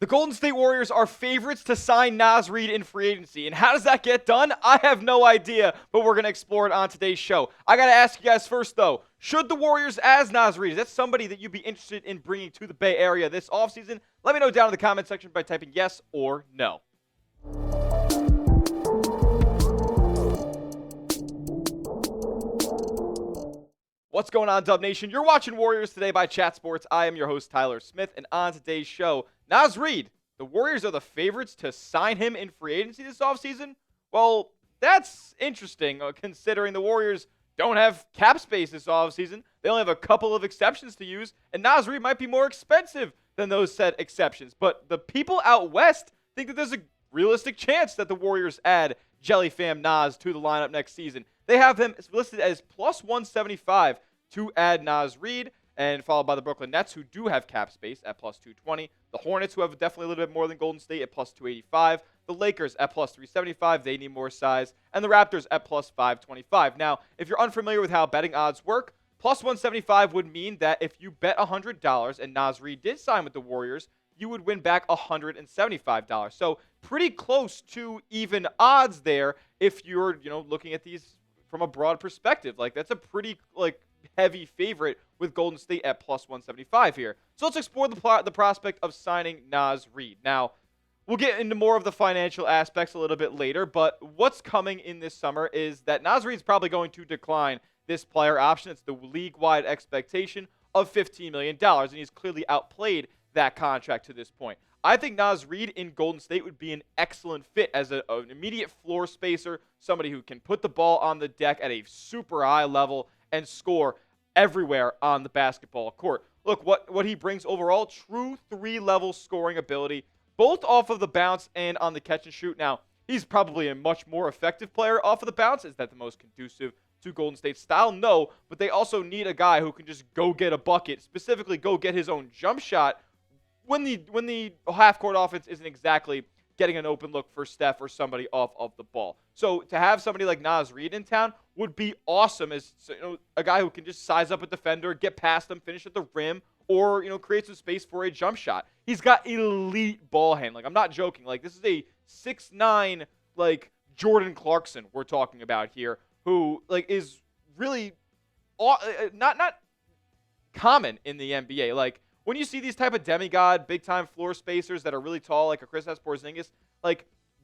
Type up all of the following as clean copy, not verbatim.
The Golden State Warriors are favorites to sign Naz Reid in free agency. And how does that get done? I have no idea, but we're going to explore it on today's show. I got to ask you guys first, though, should the Warriors as Naz Reid, is that somebody that you'd be interested in bringing to the Bay Area this offseason? Let me know down in the comment section by typing yes or no. What's going on, Dub Nation? You're watching Warriors Today by Chat Sports. I am your host, Tyler Smith, and on today's show, Naz Reid. The Warriors are the favorites to sign him in free agency this offseason? Well, that's interesting, considering the Warriors don't have cap space this offseason. They only have a couple of exceptions to use, and Naz Reid might be more expensive than those said exceptions. But the people out west think that there's a realistic chance that the Warriors add Jelly Fam Naz to the lineup next season. They have him listed as plus 175 to add Naz Reid, and followed by the Brooklyn Nets, who do have cap space at plus 220. The Hornets, who have definitely a little bit more than Golden State, at plus 285. The Lakers at plus 375. They need more size. And the Raptors at plus 525. Now, if you're unfamiliar with how betting odds work, plus 175 would mean that if you bet $100 and Naz Reid did sign with the Warriors, you would win back $175. So pretty close to even odds there if you're, looking at these from a broad perspective. Like, that's a pretty, heavy favorite with Golden State at plus 175 here. So let's explore the prospect of signing Naz Reid. Now, we'll get into more of the financial aspects a little bit later, but what's coming in this summer is that Naz Reid's probably going to decline this player option. It's the league-wide expectation of $15 million, and he's clearly outplayed that contract to this point. I think Naz Reid in Golden State would be an excellent fit as an immediate floor spacer, somebody who can put the ball on the deck at a super high level and score everywhere on the basketball court. Look, what he brings overall, true three-level scoring ability, both off of the bounce and on the catch and shoot. Now, he's probably a much more effective player off of the bounce. Is that the most conducive to Golden State's style? No, but they also need a guy who can just go get a bucket, specifically go get his own jump shot when the half-court offense isn't exactly getting an open look for Steph or somebody off of the ball. So to have somebody like Naz Reid in town would be awesome as a guy who can just size up a defender, get past them, finish at the rim, or create some space for a jump shot. He's got elite ball handling. I'm not joking. This is a 6'9", Jordan Clarkson we're talking about here, who is really not common in the NBA. When you see these type of demigod, big-time floor spacers that are really tall, like a Kristaps Porzingis,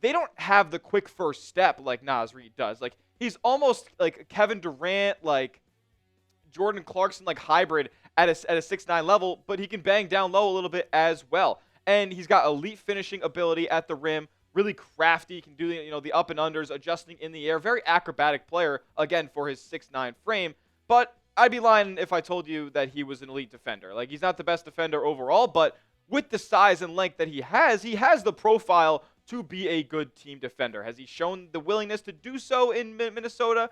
they don't have the quick first step like Naz Reid does. He's almost like Kevin Durant, Jordan Clarkson, hybrid at a 6'9" level, but he can bang down low a little bit as well. And he's got elite finishing ability at the rim, really crafty. He can do the up and unders, adjusting in the air. Very acrobatic player, again, for his 6'9" frame. But I'd be lying if I told you that he was an elite defender. He's not the best defender overall, but with the size and length that he has the profile to be a good team defender. Has he shown the willingness to do so in Minnesota?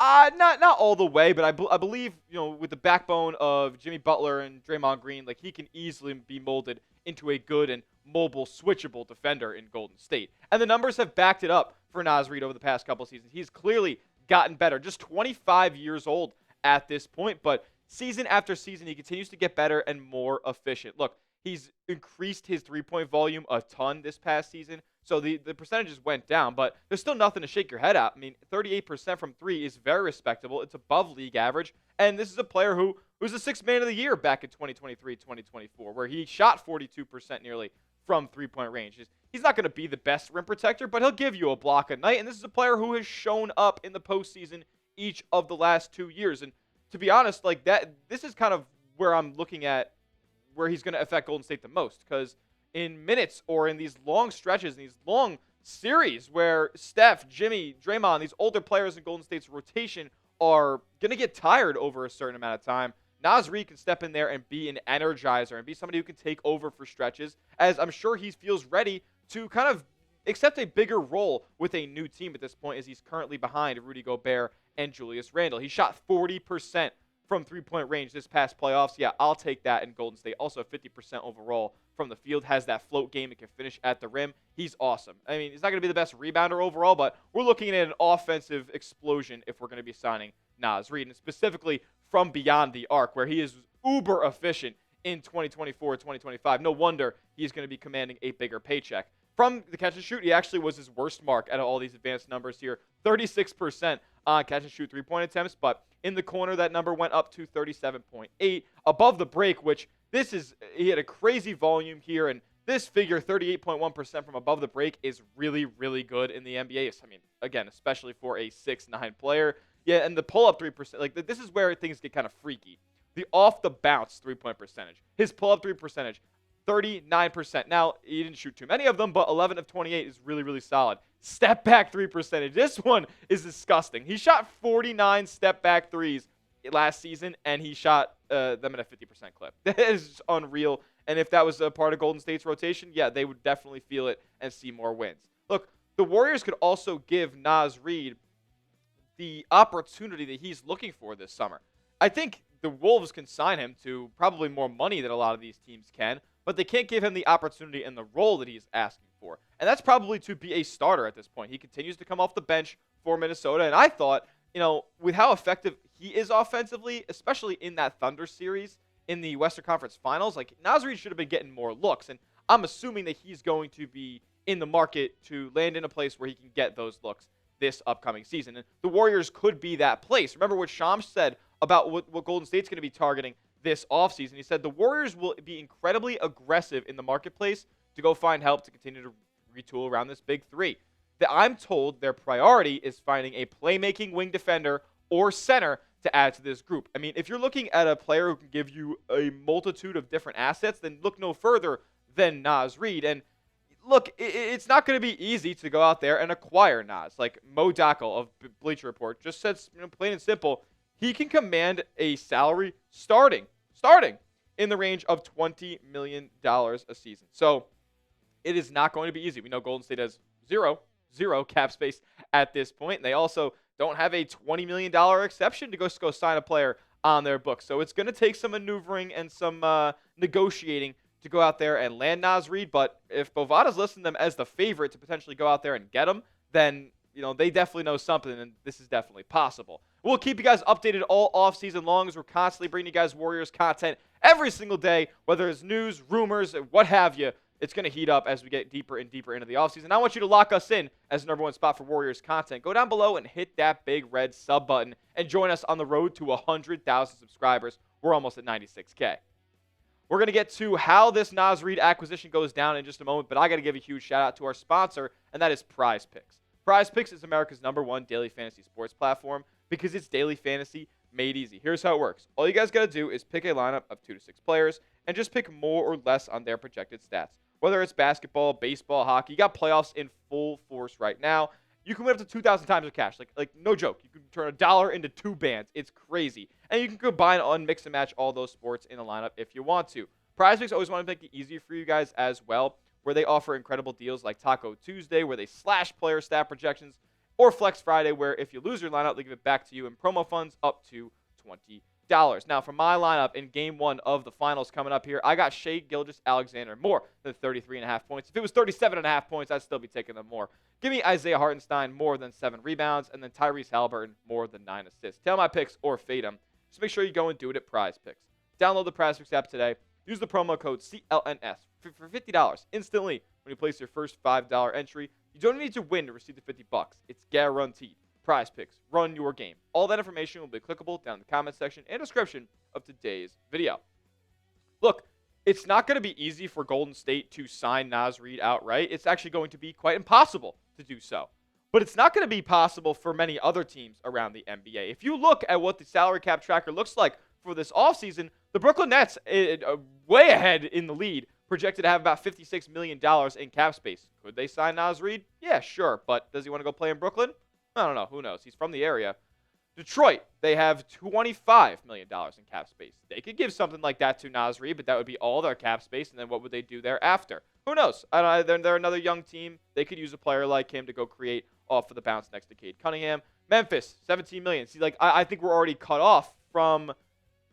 Not all the way, but I believe, with the backbone of Jimmy Butler and Draymond Green, he can easily be molded into a good and mobile, switchable defender in Golden State. And the numbers have backed it up for Naz Reid over the past couple seasons. He's clearly gotten better. Just 25 years old at this point, but season after season, he continues to get better and more efficient. Look, he's increased his three-point volume a ton this past season, so the percentages went down, but there's still nothing to shake your head at. I mean, 38% from three is very respectable. It's above league average, and this is a player who was the sixth man of the year back in 2023-2024, where he shot 42% nearly from three-point range. He's not going to be the best rim protector, but he'll give you a block a night, and this is a player who has shown up in the postseason each of the last 2 years. And to be honest, this is kind of where I'm looking at where he's going to affect Golden State the most, because in minutes or in these long stretches, in these long series where Steph, Jimmy, Draymond, these older players in Golden State's rotation are going to get tired over a certain amount of time, Naz Reid can step in there and be an energizer and be somebody who can take over for stretches, as I'm sure he feels ready to kind of accept a bigger role with a new team at this point, as he's currently behind Rudy Gobert and Julius Randle. He shot 40% from three-point range this past playoffs. Yeah, I'll take that in Golden State. Also 50% overall from the field. Has that float game and can finish at the rim. He's awesome. I mean, he's not going to be the best rebounder overall, but we're looking at an offensive explosion if we're going to be signing Naz Reid, and specifically from beyond the arc, where he is uber efficient in 2024, 2025. No wonder he's going to be commanding a bigger paycheck. From the catch and shoot, he actually was his worst mark out of all these advanced numbers here. 36% on catch and shoot three-point attempts, but in the corner, that number went up to 37.8. Above the break, which he had a crazy volume here, and this figure, 38.1% from above the break, is really, really good in the NBA. I mean, again, especially for a 6'9" player. Yeah, and the pull-up 3%, like this is where things get kind of freaky. The off-the-bounce three-point percentage. His pull-up three percentage, 39%. Now, he didn't shoot too many of them, but 11 of 28 is really, really solid. Step-back three percentage. This one is disgusting. He shot 49 step-back threes last season, and he shot them at a 50% clip. That is just unreal. And if that was a part of Golden State's rotation, yeah, they would definitely feel it and see more wins. Look, the Warriors could also give Naz Reid the opportunity that he's looking for this summer. I think the Wolves can sign him to probably more money than a lot of these teams can, but they can't give him the opportunity and the role that he's asking for. And that's probably to be a starter at this point. He continues to come off the bench for Minnesota, and I thought, with how effective he is offensively, especially in that Thunder series in the Western Conference Finals, like Naz Reid should have been getting more looks, and I'm assuming that he's going to be in the market to land in a place where he can get those looks this upcoming season. And the Warriors could be that place. Remember what Shams said about what Golden State's going to be targeting this offseason. He said the Warriors will be incredibly aggressive in the marketplace to go find help to continue to retool around this big three. I'm told their priority is finding a playmaking wing defender or center to add to this group. I mean, if you're looking at a player who can give you a multitude of different assets, then look no further than Naz Reid. And look, it's not going to be easy to go out there and acquire Naz. Like Mo Dackel of Bleacher Report just says, plain and simple, he can command a salary starting in the range of $20 million a season. So it is not going to be easy. We know Golden State has zero cap space at this point. And they also don't have a $20 million exception to go sign a player on their books. So it's going to take some maneuvering and some negotiating to go out there and land Naz Reid. But if Bovada's listing them as the favorite to potentially go out there and get him, then they definitely know something, and this is definitely possible. We'll keep you guys updated all offseason long as we're constantly bringing you guys Warriors content every single day, whether it's news, rumors, what have you. It's going to heat up as we get deeper and deeper into the offseason. I want you to lock us in as the number one spot for Warriors content. Go down below and hit that big red sub button and join us on the road to 100,000 subscribers. We're almost at 96K. We're going to get to how this Naz Reid acquisition goes down in just a moment, but I got to give a huge shout out to our sponsor, and that is PrizePicks. PrizePicks is America's #1 daily fantasy sports platform because it's daily fantasy made easy. Here's how it works. All you guys got to do is pick a lineup of 2 to 6 players and just pick more or less on their projected stats. Whether it's basketball, baseball, hockey, you got playoffs in full force right now. You can win up to 2,000 times your cash. Like no joke. You can turn $1 into 2 bands. It's crazy. And you can combine and mix and match all those sports in a lineup if you want to. PrizePicks always want to make it easier for you guys as well, where they offer incredible deals like Taco Tuesday, where they slash player stat projections, or Flex Friday, where if you lose your lineup, they give it back to you in promo funds up to $20. Now, for my lineup in Game 1 of the finals coming up here, I got Shai Gilgeous-Alexander more than 33.5 points. If it was 37.5 points, I'd still be taking them more. Give me Isaiah Hartenstein more than 7 rebounds, and then Tyrese Halliburton more than 9 assists. Tail my picks or fade them. Just make sure you go and do it at PrizePicks. Download the PrizePicks app today. Use the promo code CLNS for $50 instantly when you place your first $5 entry. You don't need to win to receive the $50. It's guaranteed. PrizePicks, run your game. All that information will be clickable down in the comment section and description of today's video. Look, it's not going to be easy for Golden State to sign Naz Reid outright. It's actually going to be quite impossible to do so. But it's not going to be possible for many other teams around the NBA. If you look at what the salary cap tracker looks like for this offseason, the Brooklyn Nets, way ahead in the lead, projected to have about $56 million in cap space. Could they sign Naz Reid? Yeah, sure. But does he want to go play in Brooklyn? I don't know. Who knows? He's from the area. Detroit, they have $25 million in cap space. They could give something like that to Naz Reid, but that would be all their cap space, and then what would they do thereafter? Who knows? I don't know. They're another young team. They could use a player like him to go create off of the bounce next to Cade Cunningham. Memphis, $17 million. See, I think we're already cut off from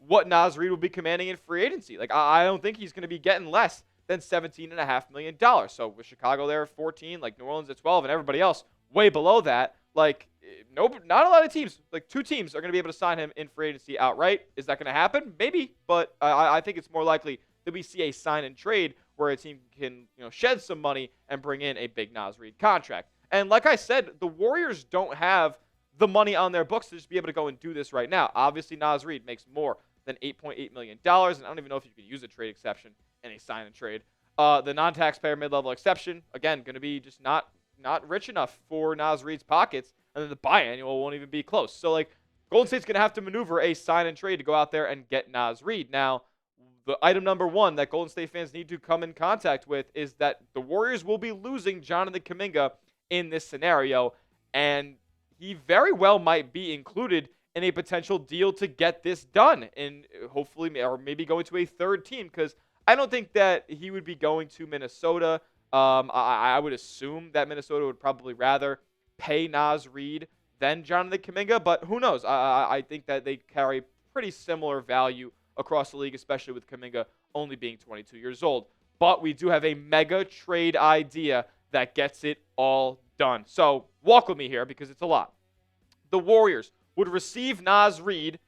what Naz Reid will be commanding in free agency. I don't think he's going to be getting less than $17.5 million. So with Chicago there at 14, New Orleans at 12, and everybody else way below that, not a lot of teams, 2 teams are going to be able to sign him in free agency outright. Is that going to happen? Maybe, but I think it's more likely that we see a sign and trade where a team can shed some money and bring in a big Naz Reid contract. And like I said, the Warriors don't have the money on their books to just be able to go and do this right now. Obviously, Naz Reid makes more than $8.8 million, and I don't even know if you can use a trade exception in a sign and trade. The non-taxpayer mid-level exception, again, going to be just not rich enough for Naz Reid's pockets, and then the biannual won't even be close. So, Golden State's going to have to maneuver a sign and trade to go out there and get Naz Reid. Now, the item number one that Golden State fans need to come in contact with is that the Warriors will be losing Jonathan Kuminga in this scenario, and he very well might be included in a potential deal to get this done, and hopefully, or maybe going to a third team, because I don't think that he would be going to Minnesota. I would assume that Minnesota would probably rather pay Naz Reid than Jonathan Kuminga, but who knows? I think that they carry pretty similar value across the league, especially with Kuminga only being 22 years old. But we do have a mega trade idea that gets it all done. So walk with me here because it's a lot. The Warriors would receive Naz Reid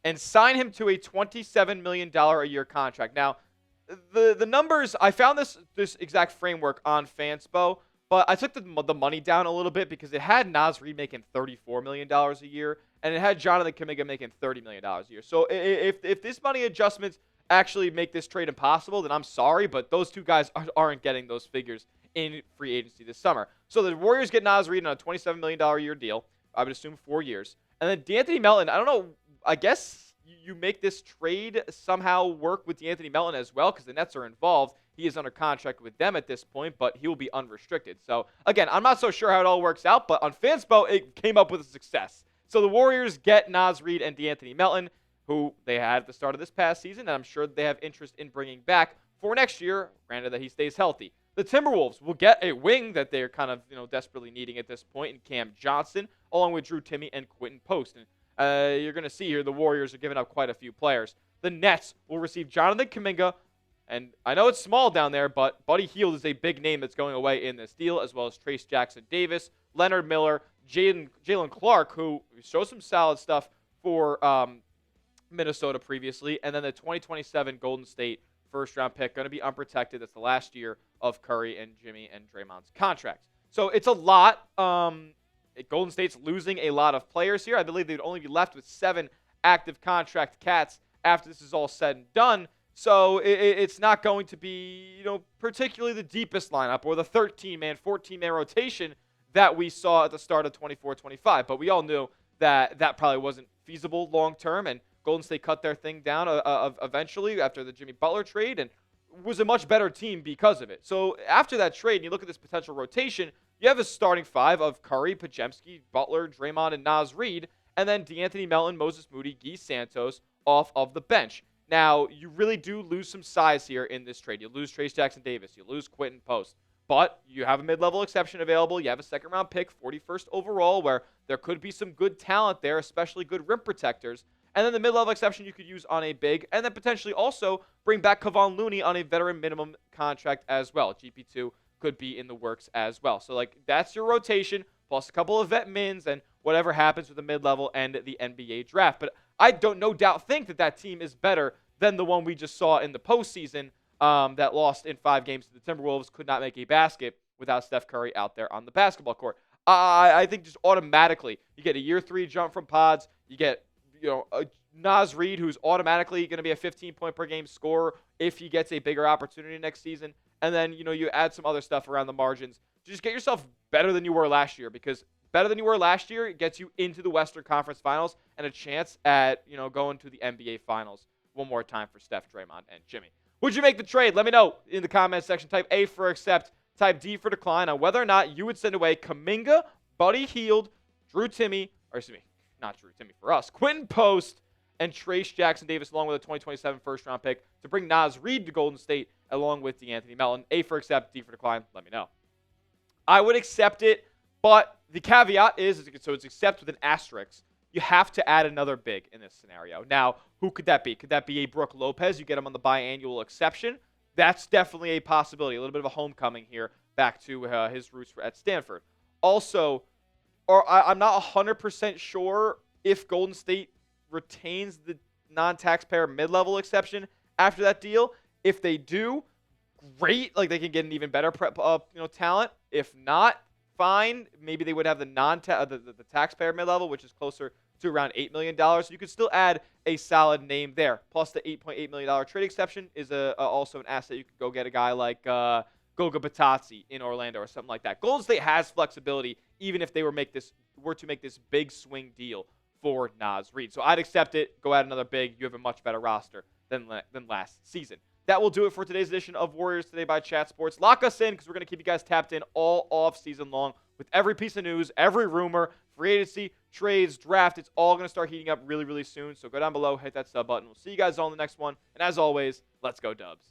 and sign him to a $27 million a year contract. Now, the numbers, I found this exact framework on Fanspo, but I took the money down a little bit because it had Naz Reid making $34 million a year, and it had Jonathan Kuminga making $30 million a year. So if this money adjustments actually make this trade impossible, then I'm sorry, but those two guys aren't getting those figures in free agency this summer. So the Warriors get Naz Reid on a $27 million a year deal, I would assume 4 years. And then D'Anthony Melton, I don't know, I guess you make this trade somehow work with D'Anthony Melton as well because the Nets are involved. He is under contract with them at this point, but he will be unrestricted. So, again, I'm not so sure how it all works out, but on Fanspo, it came up with a success. So the Warriors get Naz Reid and D'Anthony Melton, who they had at the start of this past season, and I'm sure they have interest in bringing back for next year, granted that he stays healthy. The Timberwolves will get a wing that they're kind of desperately needing at this point in Cam Johnson, along with Drew Timme and Quentin Post. And you're going to see here the Warriors are giving up quite a few players. The Nets will receive Jonathan Kuminga, and I know it's small down there, but Buddy Hield is a big name that's going away in this deal, as well as Trace Jackson-Davis, Leonard Miller, Jalen Clark, who showed some solid stuff for Minnesota previously, and then the 2027 Golden State first-round pick, going to be unprotected. That's the last year of Curry and Jimmy and Draymond's contracts. So it's a lot. Golden State's losing a lot of players here. I believe they'd only be left with 7 active contract cats after this is all said and done. So it's not going to be, particularly the deepest lineup or the 13-man, 14-man rotation that we saw at the start of 24-25. But we all knew that probably wasn't feasible long-term, and Golden State cut their thing down eventually after the Jimmy Butler trade and was a much better team because of it. So after that trade, and you look at this potential rotation, you have a starting 5 of Curry, Podziemski, Butler, Draymond, and Naz Reid, and then D'Anthony Melton, Moses Moody, Guy Santos off of the bench. Now, you really do lose some size here in this trade. You lose Trace Jackson-Davis. You lose Quentin Post. But you have a mid-level exception available. You have a second-round pick, 41st overall, where there could be some good talent there, especially good rim protectors. And then the mid-level exception you could use on a big, and then potentially also bring back Kevon Looney on a veteran minimum contract as well. GP2 could be in the works as well. So, that's your rotation, plus a couple of vet mins and whatever happens with the mid-level and the NBA draft. But I don't no doubt think that team is better than the one we just saw in the postseason that lost in 5 games to the Timberwolves, could not make a basket without Steph Curry out there on the basketball court. I think just automatically you get a year 3 jump from Pods. You get Naz Reid, who's automatically going to be a 15-point-per-game scorer if he gets a bigger opportunity next season. And then, you add some other stuff around the margins. Just get yourself better than you were last year, because better than you were last year gets you into the Western Conference Finals and a chance at, going to the NBA Finals one more time for Steph, Draymond, and Jimmy. Would you make the trade? Let me know in the comment section. Type A for accept, type D for decline on whether or not you would send away Kuminga, Buddy Hield, Drew Timme, not Drew Timme for us, Quentin Post, and Trace Jackson-Davis, along with a 2027 first-round pick to bring Naz Reid to Golden State, along with D'Anthony Melton. A for accept, D for decline. Let me know. I would accept it, but the caveat is, so it's accept with an asterisk. You have to add another big in this scenario. Now, who could that be? Could that be a Brook Lopez? You get him on the biannual exception. That's definitely a possibility. A little bit of a homecoming here back to his roots at Stanford. Also, I'm not 100% sure if Golden State retains the non-taxpayer mid-level exception after that deal. If they do, great. Like, they can get an even better talent. If not, fine. Maybe they would have the taxpayer mid-level, which is closer to around $8 million. So you could still add a solid name there. Plus, the $8.8 million trade exception is also an asset. You could go get a guy like Goga Batazzi in Orlando or something like that. Golden State has flexibility, even if they were to make this big swing deal for Naz Reid. So I'd accept it. Go add another big. You have a much better roster than last season. That will do it for today's edition of Warriors Today by Chat Sports. Lock us in because we're going to keep you guys tapped in all off season long with every piece of news, every rumor, free agency, trades, draft. It's all going to start heating up really, really soon. So go down below, hit that sub button. We'll see you guys all in the next one. And as always, let's go Dubs.